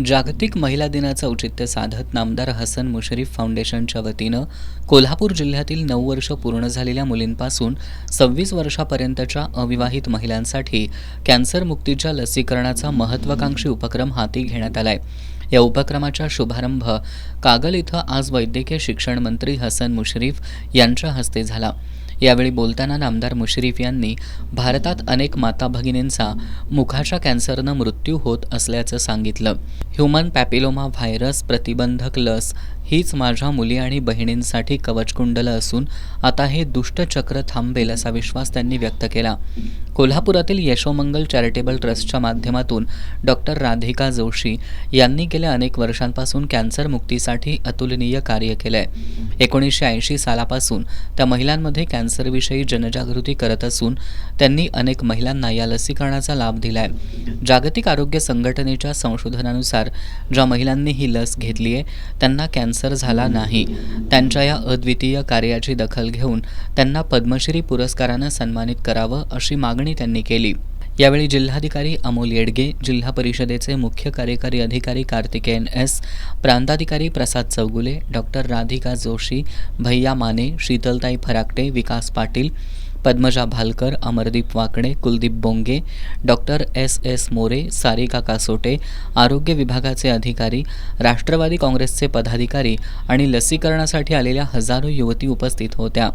जागतिक महिला दिनाचं औचित्य साधत नामदार हसन मुश्रीफ फाउंडेशनच्या वतीनं कोल्हापूर जिल्ह्यातील 9 वर्ष पूर्ण झालेल्या मुलींपासून 26 वर्षापर्यंतच्या अविवाहित महिलांसाठी कॅन्सर मुक्तीच्या लसीकरणाचा महत्त्वाकांक्षी उपक्रम हाती घेण्यात आलाय। या उपक्रमाचा शुभारंभ कागल इथं आज वैद्यकीय शिक्षण मंत्री हसन मुश्रीफ यांच्या हस्ते झाला। यावेळी बोलताना नामदार मुश्रीफ यांनी भारतात अनेक माता भगिनींचा मुखाच्या कॅन्सरनं मृत्यू होत असल्याचं सांगितलं। ह्यूमन पॅपिलोमा व्हायरस प्रतिबंधक लस हीच माझ्या मुली आणि बहिणींसाठी कवचकुंडलं असून आता हे दुष्टचक्र थांबेल असा विश्वास त्यांनी व्यक्त केला। कोल्हापुरातील यशोमंगल चॅरिटेबल ट्रस्टच्या माध्यमातून डॉक्टर राधिका जोशी यांनी गेल्या अनेक वर्षांपासून कॅन्सर मुक्तीसाठी अतुलनीय कार्य केलंय। 1980 सालापासून त्या महिलांमध्ये कॅन्सरविषयी जनजागृती करत असून त्यांनी अनेक महिलांना या लसीकरणाचा लाभ दिलाय। जागतिक आरोग्य संघटनेच्या संशोधनानुसार ज्या महिलांनी ही लस घेतली आहे त्यांना कॅन्सर झाला नाही। त्यांच्या या अद्वितीय कार्याची दखल घेऊन त्यांना पद्मश्री पुरस्कारानं सन्मानित करावं अशी मागणी त्यांनी केली। यावेळी जिल्हाधिकारी अमोल येडगे, जिल्हा परिषदेचे मुख्य कार्यकारी अधिकारी कार्तिकेयन एस, प्रांताधिकारी प्रसाद चौगुले, डॉक्टर राधिका जोशी, भैया माने, शीतलताई फराकटे, विकास पाटील, पद्मजा भालकर, अमरदीप वाकणे, कुलदीप बोंगे, डॉक्टर एस मोरे, सारिका कासोटे, आरोग्य विभागाचे अधिकारी, राष्ट्रवादी काँग्रेसचे पदाधिकारी आणि लसीकरणासाठी आलेल्या हजारो युवती उपस्थित होत्या।